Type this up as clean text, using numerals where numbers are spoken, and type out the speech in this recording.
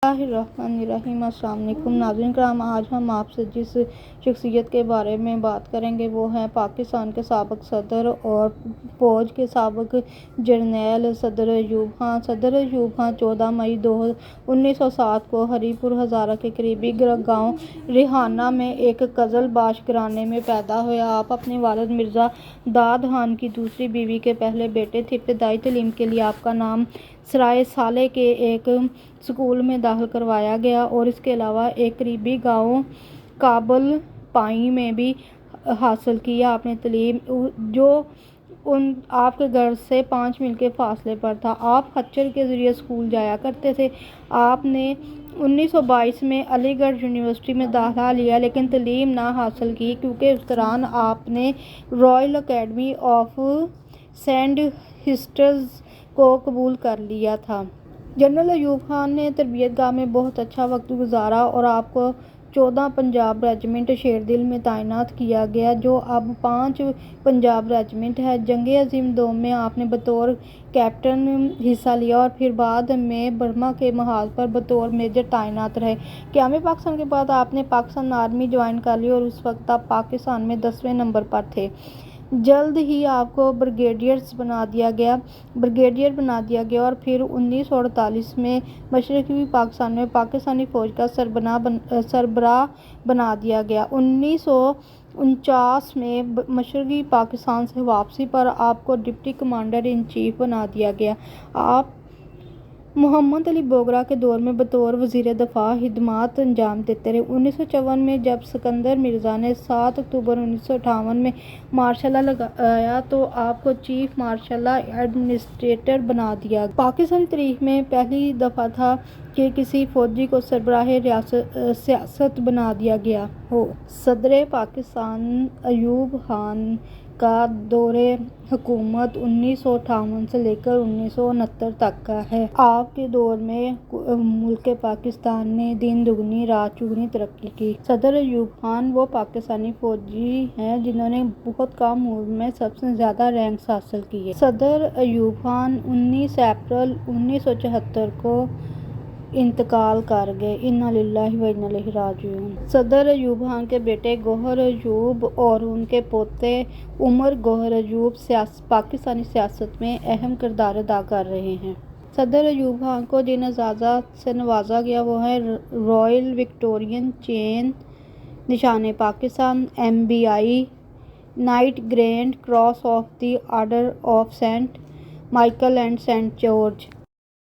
الرحمن السلام علیکم ناظرین کرام، آج ہم آپ سے جس شخصیت کے بارے میں بات کریں گے وہ ہیں پاکستان کے سابق صدر اور فوج کے سابق جرنیل صدر ایوب خان۔ صدر ایوب خان 14 مئی 1907 کو ہری پور ہزارہ کے قریبی گاؤں ریحانہ میں ایک قزل باش گھرانے میں پیدا ہوئے۔ آپ اپنے والد مرزا داد خان کی دوسری بیوی کے پہلے بیٹے تھے۔ ابتدائی تعلیم کے لیے آپ کا نام سرائے صالح کے ایک اسکول میں داخل کروایا گیا اور اس کے علاوہ ایک قریبی گاؤں کابل پائی میں بھی حاصل کیا۔ آپ نے تعلیم جو آپ کے گھر سے 5 میل کے فاصلے پر تھا۔ آپ خچر کے ذریعے اسکول جایا کرتے تھے۔ آپ نے 1922 میں علی گڑھ یونیورسٹی میں داخلہ لیا لیکن تعلیم نہ حاصل کی کیونکہ اس دوران آپ نے رائل اکیڈمی آف سینڈ ہسٹرز کو قبول کر لیا تھا۔ جنرل ایوب خان نے تربیت گاہ میں بہت اچھا وقت گزارا اور آپ کو 14 پنجاب ریجمنٹ شیردل میں تعینات کیا گیا جو اب 5 پنجاب ریجمنٹ ہے۔ جنگ عظیم دوم میں آپ نے بطور کیپٹن حصہ لیا اور پھر بعد میں برما کے محاذ پر بطور میجر تعینات رہے۔ قیام پاکستان کے بعد آپ نے پاکستان آرمی جوائن کر لی اور اس وقت آپ پاکستان میں 10ویں نمبر پر تھے۔ جلد ہی آپ کو بریگیڈیئر بنا دیا گیا اور پھر 1948 میں مشرقی پاکستان میں پاکستانی فوج کا سربراہ بنا دیا گیا۔ 1949 میں مشرقی پاکستان سے واپسی پر آپ کو ڈپٹی کمانڈر ان چیف بنا دیا گیا۔ آپ محمد علی بوگرا کے دور میں بطور وزیر دفاع خدمات انجام دیتے رہے۔ 1954 میں جب سکندر مرزا نے 7 اکتوبر 1958 میں مارشل لا لگایا تو آپ کو چیف مارشل ایڈمنسٹریٹر بنا دیا گیا۔ پاکستانی تاریخ میں پہلی دفعہ تھا کہ کسی فوجی کو سربراہ سیاست بنا دیا گیا ہو۔ صدر پاکستان ایوب خان کا دور حکومت 1958 سے لے کر 1969 تک کا ہے۔ آپ کے دور میں ملک پاکستان نے دن دگنی رات چوگنی ترقی کی۔ صدر ایوب خان وہ پاکستانی فوجی ہیں جنہوں نے بہت کم عمر میں سب سے زیادہ رینکس حاصل کیے۔ صدر ایوب خان 19 اپریل 1974 کو انتقال کر گئے۔ انا للہ و انا الیہ راجعون۔ صدر ایوب خان کے بیٹے گوہر ایوب اور ان کے پوتے عمر گوہر ایوب پاکستانی سیاست میں اہم کردار ادا کر رہے ہیں۔ صدر ایوب خان کو جن اعزازات سے نوازا گیا وہ ہیں رائل وکٹورین چین، نشان Pakistan, MBI، Knight Grand Cross of the Order of Saint Michael and Saint George.